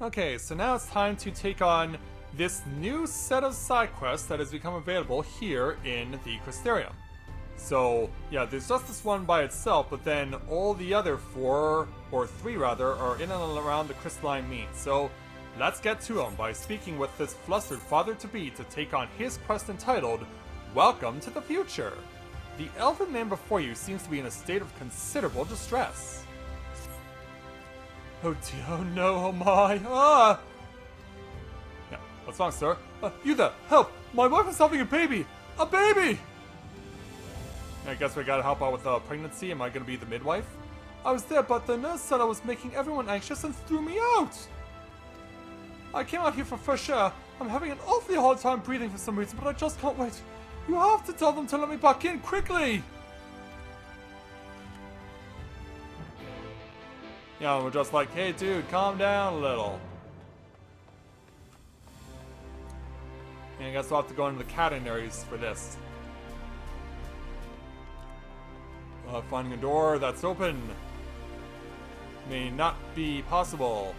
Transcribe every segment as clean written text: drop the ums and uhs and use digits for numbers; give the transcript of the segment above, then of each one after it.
Okay, so now it's time to take on this new set of side quests that has become available here in the Crystarium. So, yeah, there's just this one by itself, but then all the other four, or three rather, are in and around the crystalline mean. So, let's get to them by speaking with this flustered father-to-be to take on his quest entitled, Welcome to the Future. The elven man before you seems to be in a state of considerable distress. Oh dear, oh no, oh my, ah! Yeah, what's wrong, sir? You there, help! My wife is having a baby! A baby! I guess we gotta help out with pregnancy. Am I gonna be the midwife? I was there, but the nurse said I was making everyone anxious and threw me out! I came out here for fresh air. I'm having an awfully hard time breathing for some reason, but I just can't wait. You have to tell them to let me back in, quickly! Yeah, we're just like, hey dude, calm down a little. And I guess we'll have to go into the catenaries for this. Finding a door that's open may not be possible.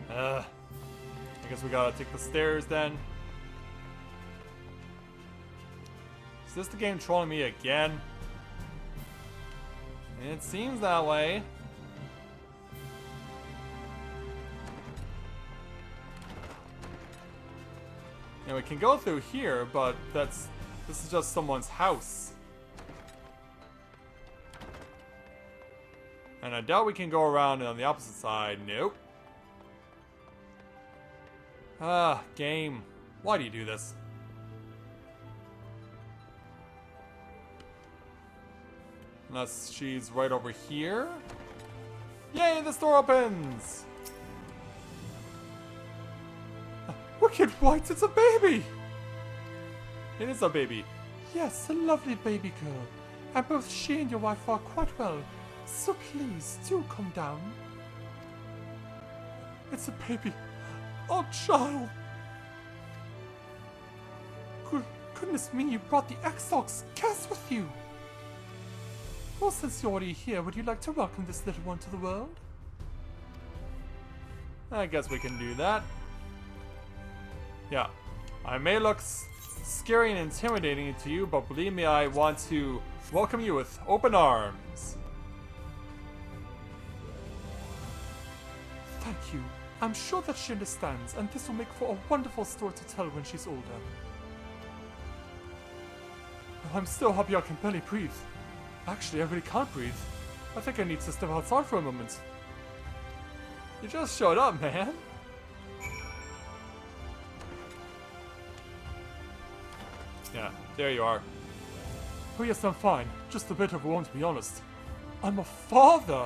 I guess we gotta take the stairs then. Is this the game trolling me again? It seems that way. And we can go through here, but this is just someone's house. And I doubt we can go around on the opposite side. Nope. Ah, game. Why do you do this? Unless she's right over here. Yay, this door opens! Wicked White, it's a baby! It is a baby. Yes, a lovely baby girl. And both she and your wife are quite well. So please, do come down. It's a baby. Oh, child! Goodness me, you brought the XIV's cast with you! Well, since you're already here, would you like to welcome this little one to the world? I guess we can do that. Yeah. I may look scary and intimidating to you, but believe me, I want to welcome you with open arms. Thank you. I'm sure that she understands, and this will make for a wonderful story to tell when she's older. I'm still happy I can barely breathe. Actually, I really can't breathe. I think I need to step outside for a moment. You just showed up, man. Yeah, there you are. Oh yes, I'm fine. Just a bit overwhelmed, to be honest. I'm a father!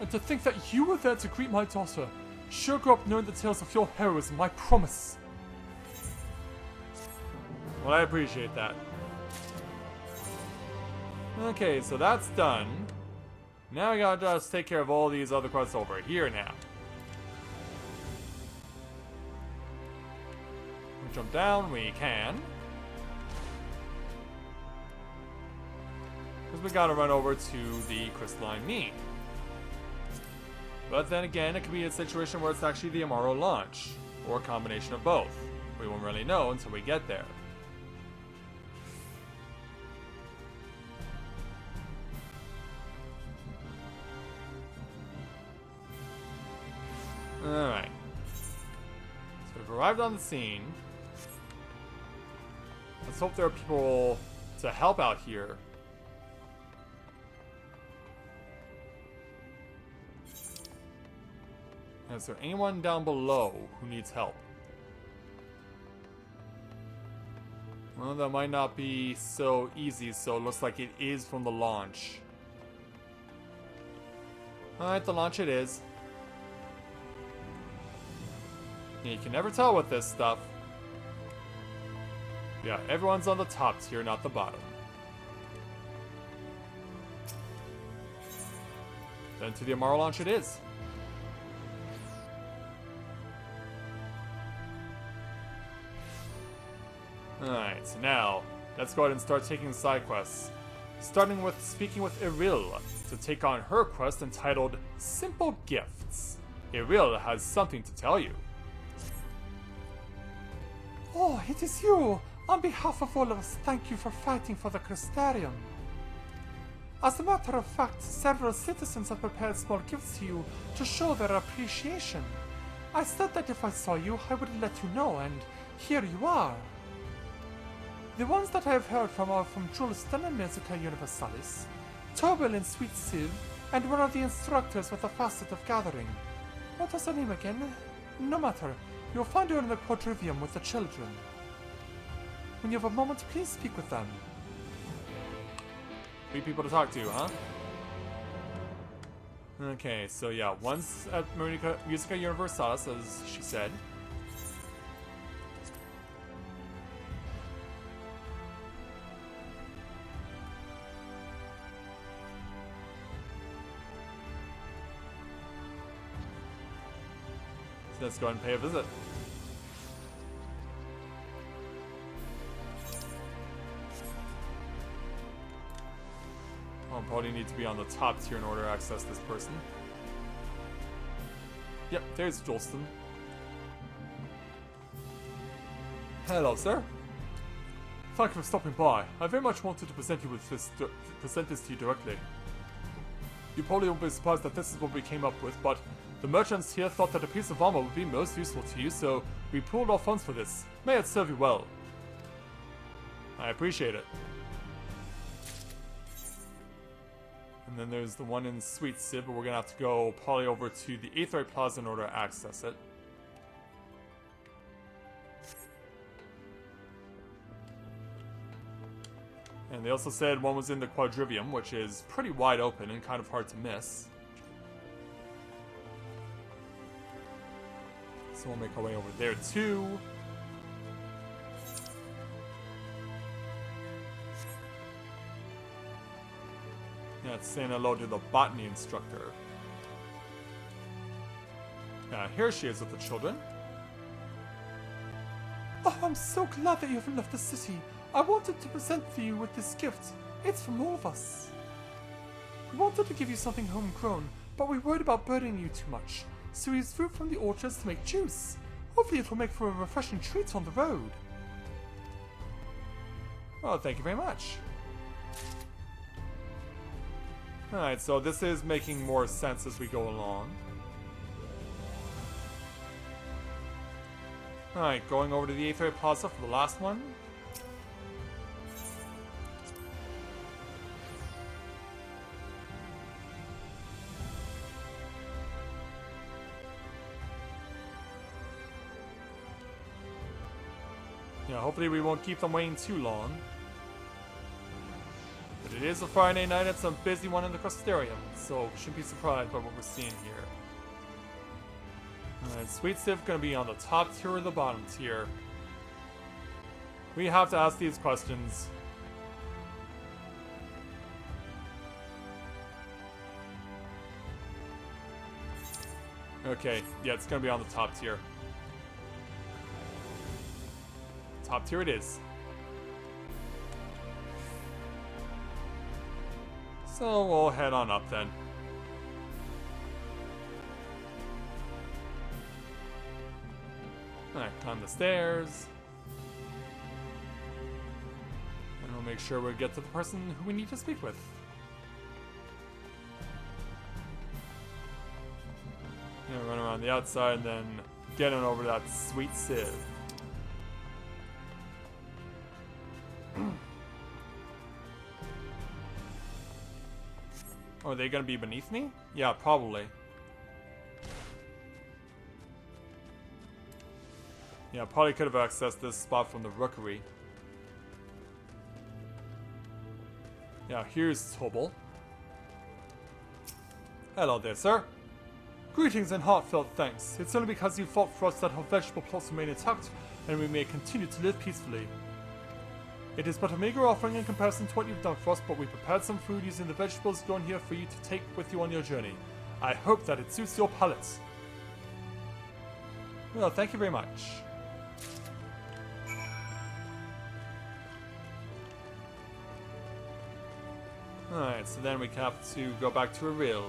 And to think that you were there to greet my daughter. Sure grew up knowing the tales of your heroism, I promise. Well, I appreciate that. Okay, so that's done. Now we gotta just take care of all these other quests over here now. We jump down, we can. Because we gotta run over to the crystalline mean. But then again, it could be a situation where it's actually the Amaro launch, or a combination of both. We won't really know until we get there. Alright. So we've arrived on the scene. Let's hope there are people to help out here. Is there anyone down below who needs help? Well, that might not be so easy, so it looks like it is from the launch. Alright, the launch it is. Yeah, you can never tell with this stuff. Yeah, everyone's on the top tier, not the bottom. Then to the Amaro launch it is. Alright, so now, let's go ahead and start taking side quests. starting with speaking with Iril to take on her quest entitled Simple Gifts. Iril has something to tell you. Oh, it is you! On behalf of all of us, thank you for fighting for the Crystarium. As a matter of fact, several citizens have prepared small gifts to you to show their appreciation. I said that if I saw you, I would let you know, and here you are. The ones that I have heard from are from Juliston and Musica Universalis, Tobel and Sweet Civ, and one of the instructors with the Facet of Gathering. What was her name again? No matter. You'll find her in the quadrivium with the children. When you have a moment, please speak with them. 3 people to talk to, huh? Okay, so yeah, one's at Musica Universalis, as she said. So let's go ahead and pay a visit. I'll probably need to be on the top tier in order to access this person. Yep, there's Jolston. Hello, sir. Thank you for stopping by. I very much wanted to present this to you directly. You probably won't be surprised that this is what we came up with, but the merchants here thought that a piece of armor would be most useful to you, so we pooled our funds for this. May it serve you well. I appreciate it. And then there's the one in Sweet Civ, but we're gonna have to go probably over to the Aetherite Plaza in order to access it. And they also said one was in the Quadrivium, which is pretty wide open and kind of hard to miss. So we'll make our way over there too. Yeah, it's saying hello to the botany instructor. Here she is with the children. Oh, I'm so glad that you haven't left the city. I wanted to present to you with this gift. It's from all of us. We wanted to give you something homegrown, but we worried about burdening you too much. So we used fruit from the orchards to make juice. Hopefully it will make for a refreshing treat on the road. Oh, thank you very much. Alright, so this is making more sense as we go along. Alright, going over to the Aetherite Plaza for the last one. Yeah, hopefully we won't keep them waiting too long. But it is a Friday night, it's a busy one in the Crystarium, so shouldn't be surprised by what we're seeing here. Alright, Sweet Civ gonna be on the top tier or the bottom tier. We have to ask these questions. Okay, yeah, it's gonna be on the top tier. Top tier it is. So we'll head on up then. Alright, climb the stairs. And we'll make sure we get to the person who we need to speak with. Yeah, run around the outside and then get on over to that Sweet Civ. Oh, are they gonna be beneath me? Yeah, probably. Yeah, probably could have accessed this spot from the rookery. Yeah, here's Tobel. Hello there, sir. Greetings and heartfelt thanks. It's only because you fought for us that our vegetable plots remain intact, and we may continue to live peacefully. It is but a meager offering in comparison to what you've done for us, but we prepared some food using the vegetables grown here for you to take with you on your journey. I hope that it suits your palate. Well, thank you very much. Alright, so then we have to go back to Aril.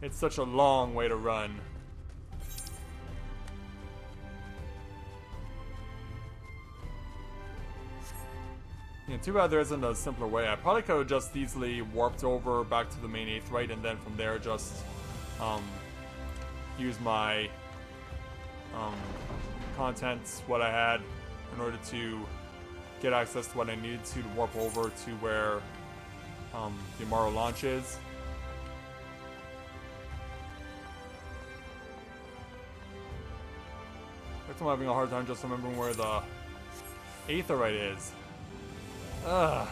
It's such a long way to run. Yeah, too bad there isn't a simpler way. I probably could have just easily warped over back to the main 8th right, and then from there just use my contents, what I had, in order to get access to what I needed to warp over to where the Amaro launch is. I'm having a hard time just remembering where the Aetheryte is. Ugh.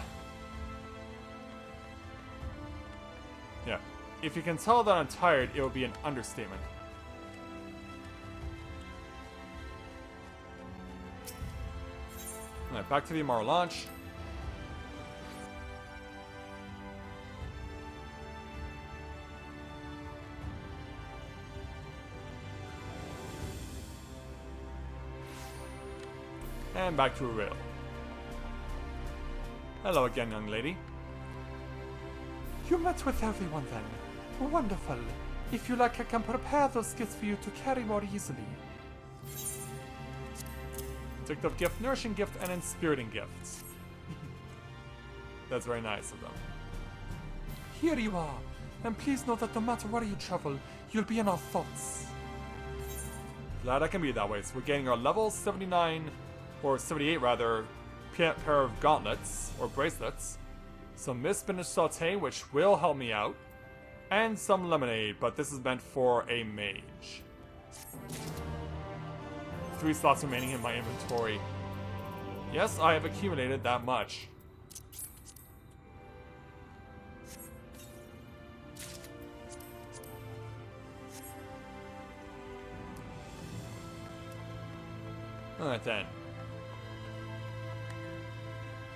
Yeah. If you can tell that I'm tired, it will be an understatement. Alright, back to the Amaro launch. And back to Aril. Hello again, young lady. You met with everyone then. Wonderful. If you like, I can prepare those gifts for you to carry more easily. Addictive gift, nourishing gift, and inspiriting gifts. That's very nice of them. Here you are. And please know that no matter where you travel, you'll be in our thoughts. Glad I can be that way. So we're getting our level 79, or 78 rather, pair of gauntlets, or bracelets. Some mist spinach saute, which will help me out. And some lemonade, but this is meant for a mage. 3 slots remaining in my inventory. Yes, I have accumulated that much. Alright then.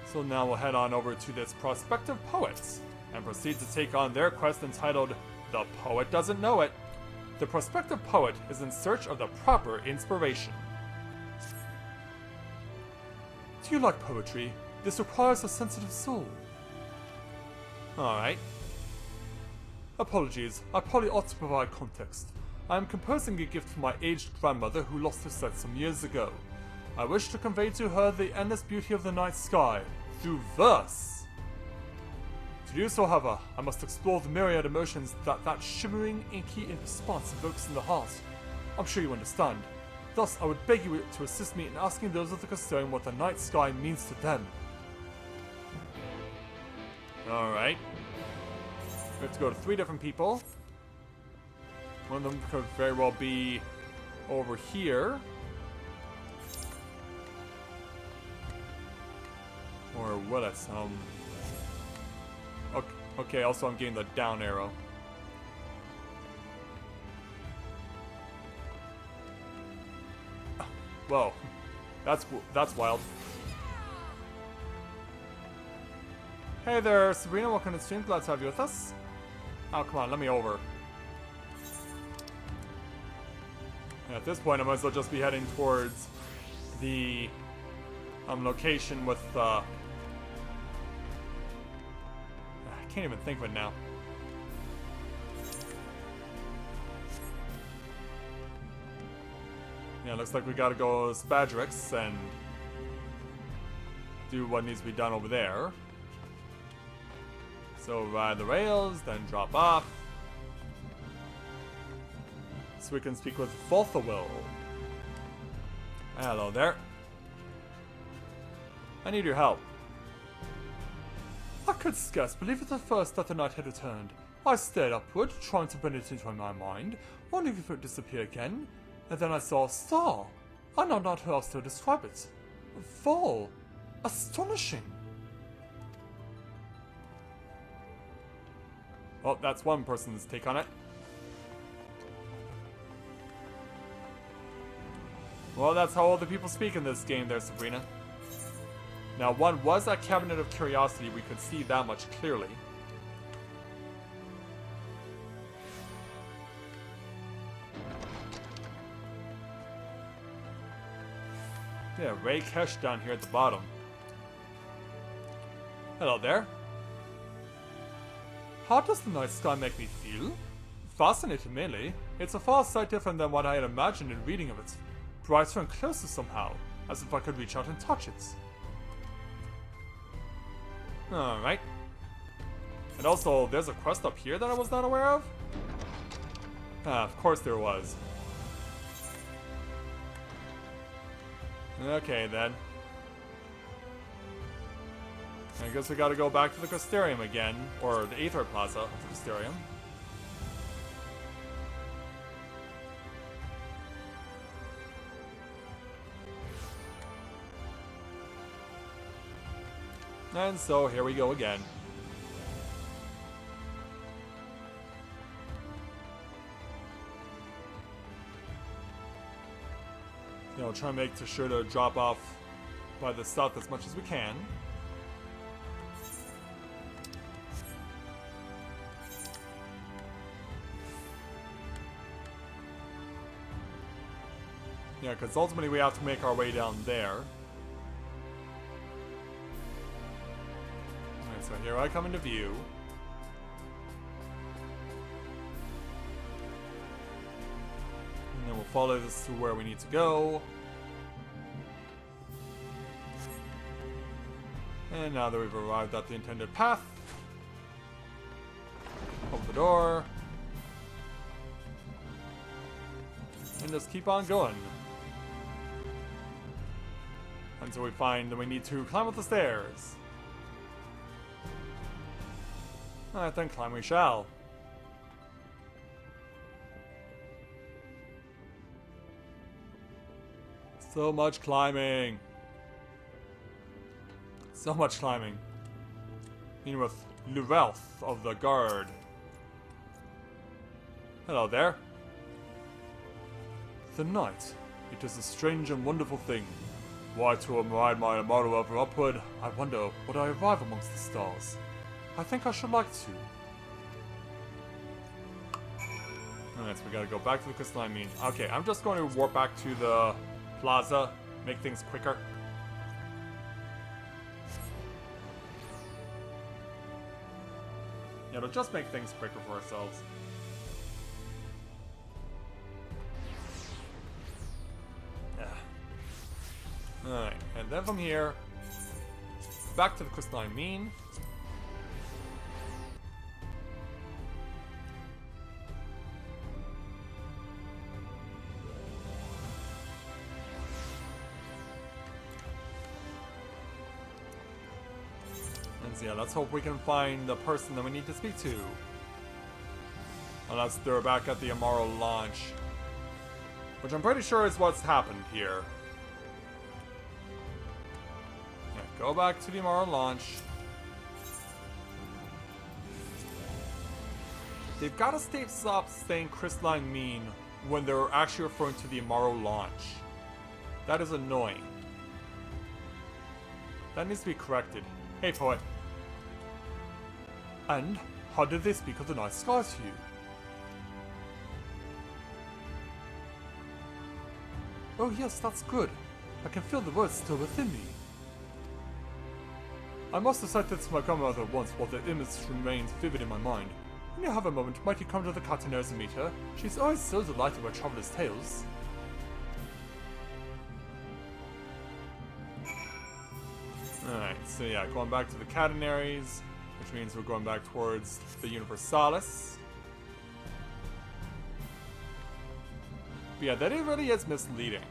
So now we'll head on over to this prospective poets and proceed to take on their quest entitled The Poet Doesn't Know It. The prospective poet is in search of the proper inspiration. Do you like poetry? This requires a sensitive soul. Alright. Apologies, I probably ought to provide context. I am composing a gift for my aged grandmother who lost her sight some years ago. I wish to convey to her the endless beauty of the night sky through verse. To do so, however, I must explore the myriad emotions that shimmering, inky response evokes in the heart. I'm sure you understand. Thus, I would beg you to assist me in asking those of the Crystarium what the night sky means to them. Alright. We have to go to 3 different people. One of them could very well be over here. Or Willis. Okay, also I'm getting the down arrow. Whoa. That's wild. Hey there, Sabrina, welcome to the stream. Glad to have you with us. Oh, come on, let me over. And at this point, I might as well just be heading towards the location with I can't even think of it now. Yeah, looks like we gotta go to Spadrix and do what needs to be done over there. So ride the rails, then drop off. So we can speak with Volthawil. Hello there. I need your help. I could scarce believe it at first that the night had returned. I stared upward, trying to bring it into my mind, wondering if it would disappear again, and then I saw a star. I know not how else to describe it. Fall. Astonishing. Well, that's one person's take on it. Well, that's how all the people speak in this game there, Sabrina. Now, one was a cabinet of curiosity, we could see that much clearly. Yeah, Ray Kesh down here at the bottom. Hello there. How does the night sky make me feel? Fascinating, mainly. It's a far sight different than what I had imagined in reading of it. Brighter and closer somehow, as if I could reach out and touch it. Alright. And also, there's a quest up here that I was not aware of? Ah, of course there was. Okay, then. I guess we gotta go back to the Crystarium again, or the Aether Plaza of the Crystarium. And so, here we go again. You know, try and make sure to drop off by the stuff as much as we can. Yeah, because ultimately we have to make our way down there. Alright, so here I come into view. And then we'll follow this to where we need to go. And now that we've arrived at the intended path, open the door. And just keep on going. Until we find that we need to climb up the stairs. Alright then, climb we shall. So much climbing. So much climbing. Meeting with Lurelth of the Guard. Hello there. The night. It is a strange and wonderful thing. Why to ride my immortal ever upward, I wonder, would I arrive amongst the stars? I think I should like to. Alright, so we gotta go back to the crystalline mean. Okay, I'm just going to warp back to the plaza, make things quicker. Yeah, it'll just make things quicker for ourselves. Alright, and then from here, back to the crystalline mean. And so yeah, let's hope we can find the person that we need to speak to. Unless they're back at the Amaro launch. Which I'm pretty sure is what's happened here. Go back to the Amaro launch. They've got to stop saying crystalline mean when they're actually referring to the Amaro launch. That is annoying. That needs to be corrected. Hey, poet. And how did they speak of the night skies to you? Oh yes, that's good. I can feel the words still within me. I must have said this to my grandmother once while the image remains vivid in my mind. When you have a moment, might you come to the Cataners and meet her? She's always so delighted by travelers' tales. Alright, so yeah, going back to the Catenaries, which means we're going back towards the Universalis. But yeah, that really is misleading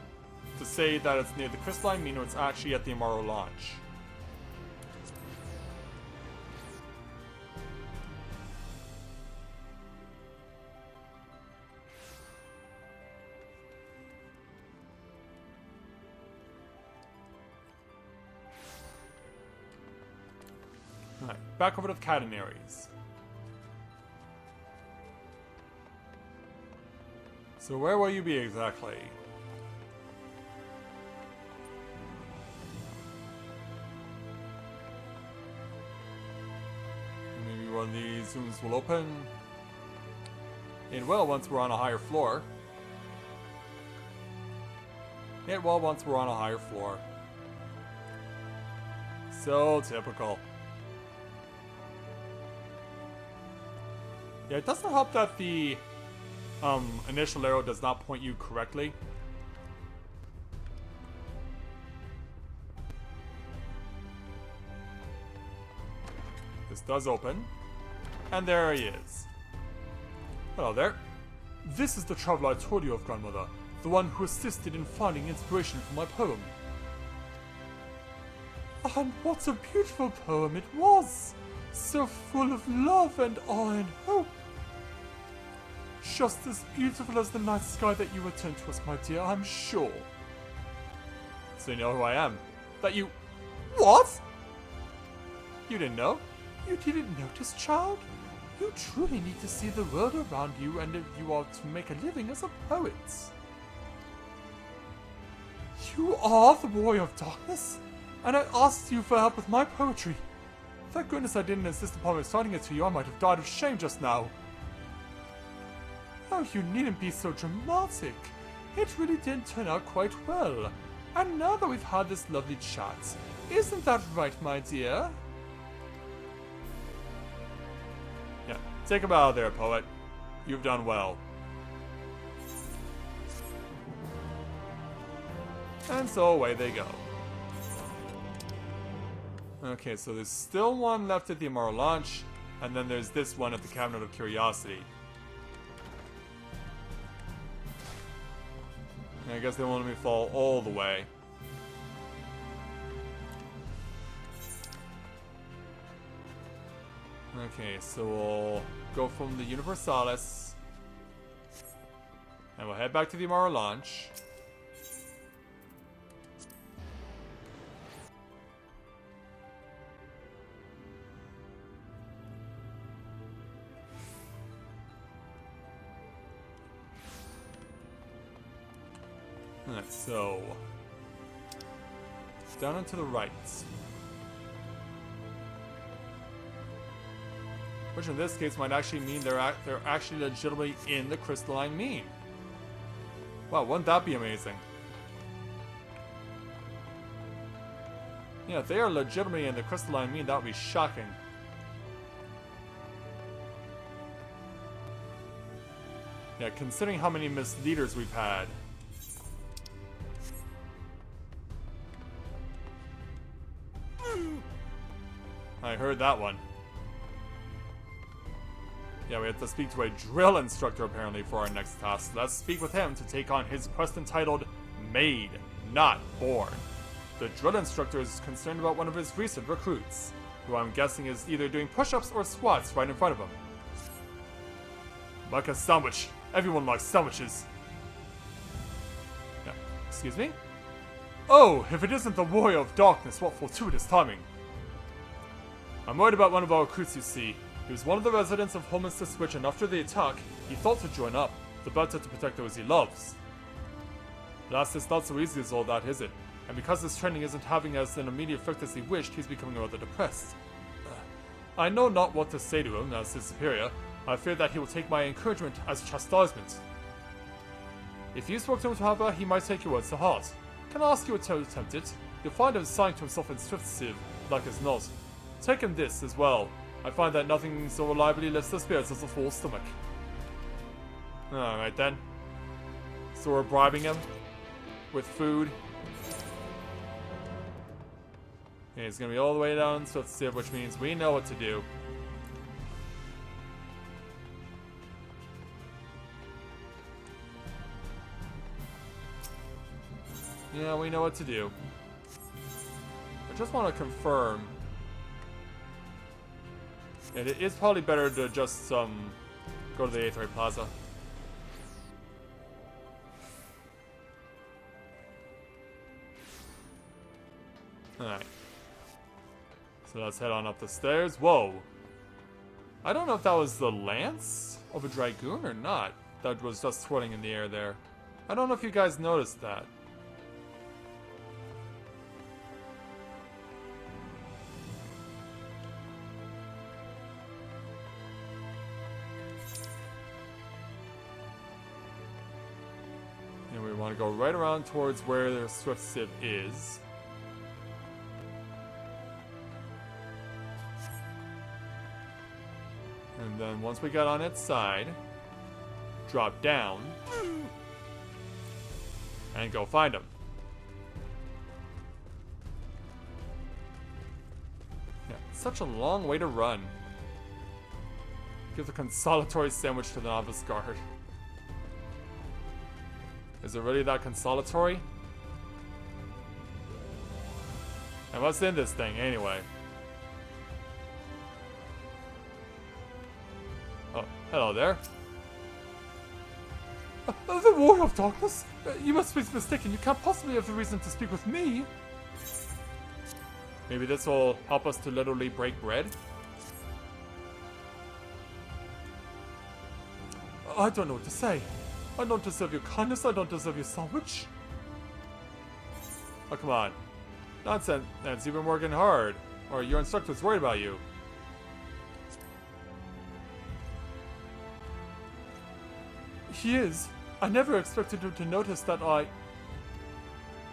to say that it's near the crystalline mean when it's actually at the Amaro launch. Alright, back over to the Catenaries. So where will you be exactly? Maybe one of these rooms will open. It will once we're on a higher floor. It will once we're on a higher floor. So typical. Yeah, it doesn't help that the initial arrow does not point you correctly. This does open. And there he is. Hello there. This is the traveler I told you of, Grandmother. The one who assisted in finding inspiration for my poem. And what a beautiful poem it was! So full of love and awe and hope. Just as beautiful as the night sky that you returned to us, my dear, I'm sure. So you know who I am. That you... What? You didn't know? You didn't notice, child? You truly need to see the world around you, and if you are to make a living as a poet. You are the warrior of darkness, and I asked you for help with my poetry. Thank goodness I didn't insist upon reciting it to you. I might have died of shame just now. Oh, you needn't be so dramatic. It really did turn out quite well. And now that we've had this lovely chat, isn't that right, my dear? Yeah, take him out of there, poet. You've done well. And so away they go. Okay, so there's still one left at the Immoral Launch, and then there's this one at the Cabinet of Curiosity. And I guess they won't let me fall all the way. Okay, so we'll go from the Universalis, and we'll head back to the Immoral Launch. Alright, so down and to the right. Which in this case might actually mean they're actually legitimately in the crystalline mean. Wow, wouldn't that be amazing? Yeah, if they are legitimately in the crystalline mean, that would be shocking. Yeah, considering how many misleaders we've had. I heard that one. Yeah, we have to speak to a drill instructor apparently for our next task. Let's speak with him to take on his quest entitled Made, Not Born. The drill instructor is concerned about one of his recent recruits, who I'm guessing is either doing push-ups or squats right in front of him. Like a sandwich. Everyone likes sandwiches. Yeah, excuse me? Oh, if it isn't the warrior of darkness, what fortuitous timing. I'm worried about one of our recruits, you see. He was one of the residents of Holminster Switch, and after the attack, he thought to join up, the better to protect those he loves. Alas, it's not so easy as all that, is it? And because his training isn't having as an immediate effect as he wished, he's becoming rather depressed. I know not what to say to him, as his superior. I fear that he will take my encouragement as chastisement. If you spoke to him, however, he might take your words to heart. Can I ask you to attempt it? You'll find him signed to himself in Swift Civ, like as not. Take him this as well. I find that nothing so reliably lifts the spirits as a full stomach. Alright then. So we're bribing him with food. Okay, it's gonna be all the way down Swift Civ, which means we know what to do. Yeah, we know what to do. I just want to confirm. And it is probably better to just go to the 8th Ray Plaza. Alright. So let's head on up the stairs. Whoa! I don't know if that was the lance of a Dragoon or not. That was just twirling in the air there. I don't know if you guys noticed that. And we want to go right around towards where the Swift Civ is. And then once we got on its side, drop down and go find him. Yeah, such a long way to run. Give the consolatory sandwich to the novice guard. Is it really that consolatory? And what's in this thing anyway? Oh, hello there. The Warrior of Darkness? You must be mistaken. You can't possibly have the reason to speak with me. Maybe this will help us to literally break bread? I don't know what to say. I don't deserve your kindness. I don't deserve your sandwich. Oh, come on. Nonsense. You've been working hard. Or your instructor's worried about you. He is. I never expected him to notice that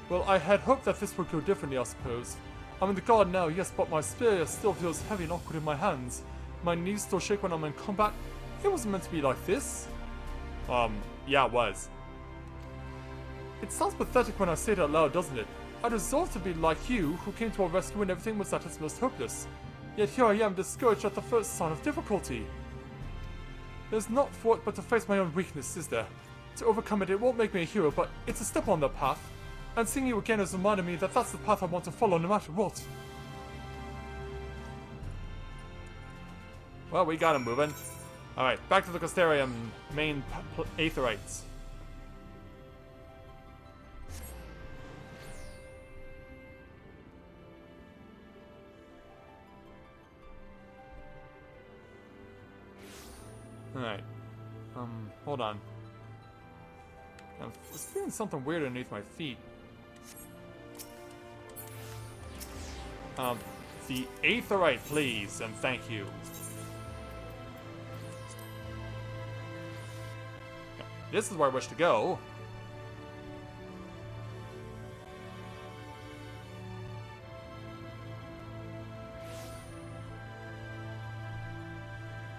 Well, I had hoped that this would go differently, I suppose. I'm in the guard now, yes, but my spear still feels heavy and awkward in my hands. My knees still shake when I'm in combat. It wasn't meant to be like this. Yeah, it was. It sounds pathetic when I say it out loud, doesn't it? I resolved to be like you, who came to our rescue when everything was at its most hopeless. Yet here I am, discouraged at the first sign of difficulty. There's not for it but to face my own weakness, is there? To overcome it, it won't make me a hero, but it's a step on that path. And seeing you again has reminded me that that's the path I want to follow no matter what. Well, we got him moving. Alright, back to the Crystarium main aetherites. Alright. Hold on. I'm feeling something weird underneath my feet. The aetherite, please, and thank you. This is where I wish to go.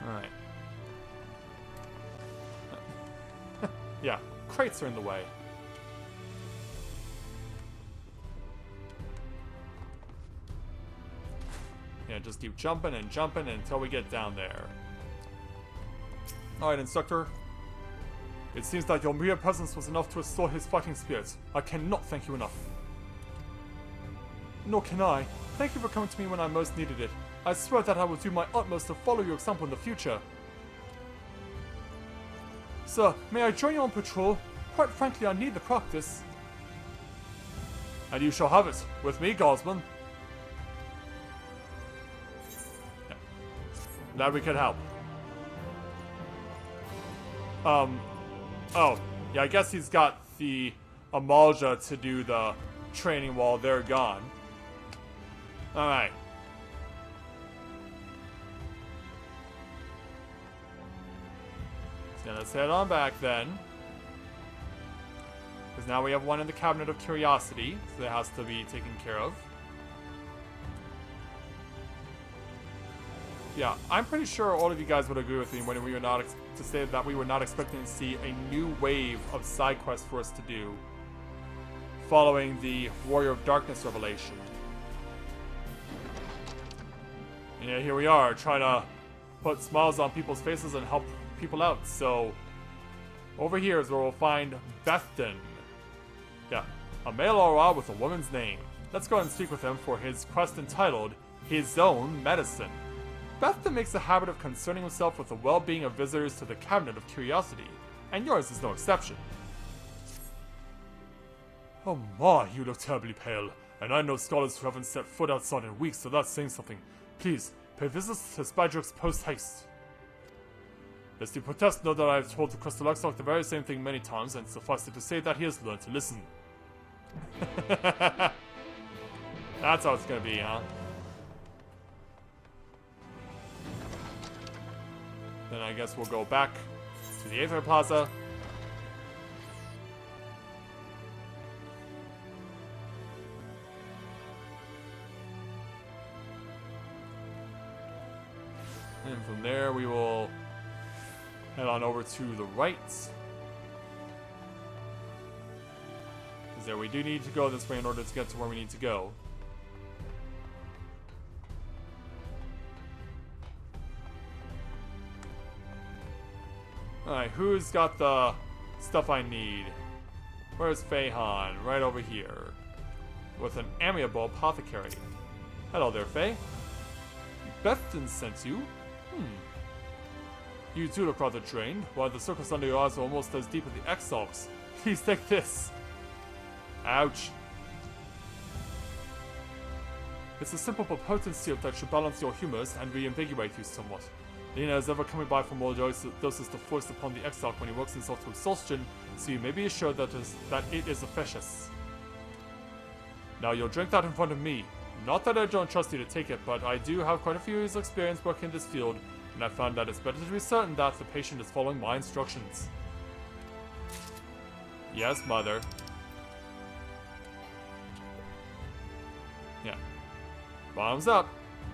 Alright. Yeah, crates are in the way. Yeah, just keep jumping and jumping until we get down there. Alright, instructor. It seems that your mere presence was enough to restore his fighting spirit. I cannot thank you enough. Nor can I. Thank you for coming to me when I most needed it. I swear that I will do my utmost to follow your example in the future. Sir, may I join you on patrol? Quite frankly, I need the practice. And you shall have it, with me, guardsman. Yeah. Glad we could help. Oh, yeah, I guess he's got the Amalja to do the training while they're gone. Alright. So let's head on back then. Because now we have one in the Cabinet of Curiosity, so that has to be taken care of. Yeah, I'm pretty sure all of you guys would agree with me when we were not to say that we were not expecting to see a new wave of side quests for us to do following the Warrior of Darkness revelation. And yeah, here we are, trying to put smiles on people's faces and help people out. So, over here is where we'll find Bethden. Yeah, a male aura with a woman's name. Let's go and speak with him for his quest entitled His Own Medicine. Bethden makes a habit of concerning himself with the well-being of visitors to the Cabinet of Curiosity, and yours is no exception. Oh my, you look terribly pale, and I know scholars who haven't set foot outside in weeks, so that's saying something. Please, pay visits to Spydrix post-haste. Lest you protest, know that I have told the Crystal Exarch the very same thing many times, and suffice it to say that he has learned to listen. That's how it's gonna be, huh? Then I guess we'll go back to the Aether Plaza. And from there we will head on over to the right. Because there we do need to go this way in order to get to where we need to go. Alright, who's got the stuff I need? Where's Feihan? Right over here. With an amiable apothecary. Hello there, Faye. Bethton sent you? You too look rather drained. While the circles under your eyes are almost as deep as the XIVs. Please take this. Ouch. It's a simple but potent syrup that should balance your humors and reinvigorate you somewhat. Lena is ever coming by from all doses to force upon the XIV when he works himself to exhaustion, so you may be assured that it is efficacious. Now you'll drink that in front of me. Not that I don't trust you to take it, but I do have quite a few years of experience working in this field, and I found that it's better to be certain that the patient is following my instructions. Yes, mother. Yeah. Bottoms up.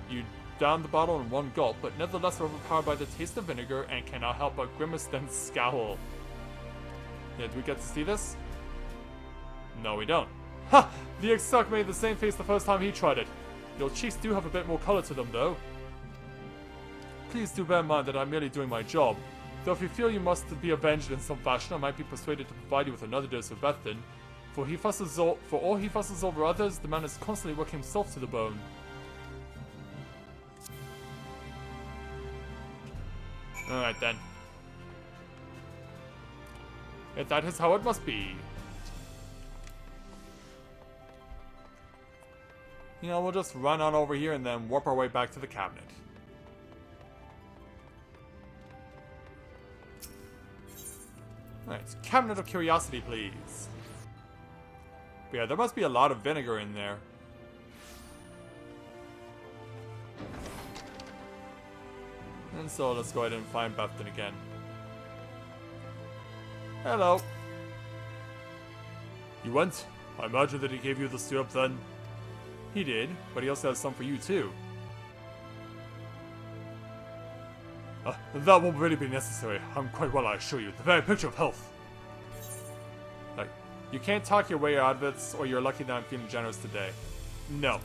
You down the bottle in one gulp, but nevertheless are overpowered by the taste of vinegar and cannot help but grimace then scowl. Yeah, do we get to see this? No, we don't. Ha! The Exarch made the same face the first time he tried it. Your cheeks do have a bit more color to them, though. Please do bear in mind that I'm merely doing my job. Though if you feel you must be avenged in some fashion, I might be persuaded to provide you with another dose of Bethton. For all he fusses over others, the man is constantly working himself to the bone. Alright then. If that is how it must be. You know, we'll just run on over here and then warp our way back to the cabinet. Alright, Cabinet of Curiosity, please. But yeah, there must be a lot of vinegar in there. And so let's go ahead and find Bethton again. Hello. You went? I imagine that he gave you the syrup then. He did, but he also has some for you too. That won't really be necessary. I'm quite well, I assure you. The very picture of health. Like, you can't talk your way out of it, or you're lucky that I'm feeling generous today. No.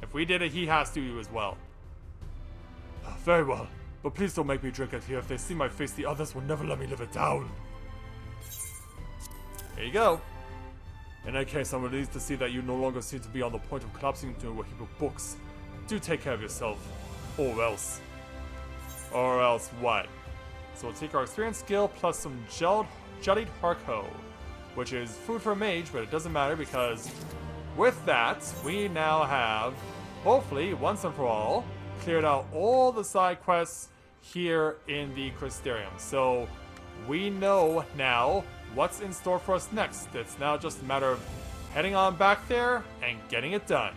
If we did it, he has to you as well. Very well. But please don't make me drink it here. If they see my face, the others will never let me live it down. There you go. In that case, I'm relieved to see that you no longer seem to be on the point of collapsing into a heap of books. Do take care of yourself. Or else. Or else what? So we'll take our experience skill plus some jellied Harco, which is food for a mage, but it doesn't matter because with that, we now have, hopefully, once and for all, cleared out all the side quests here in the Crystarium. So we know now what's in store for us next. It's now just a matter of heading on back there and getting it done.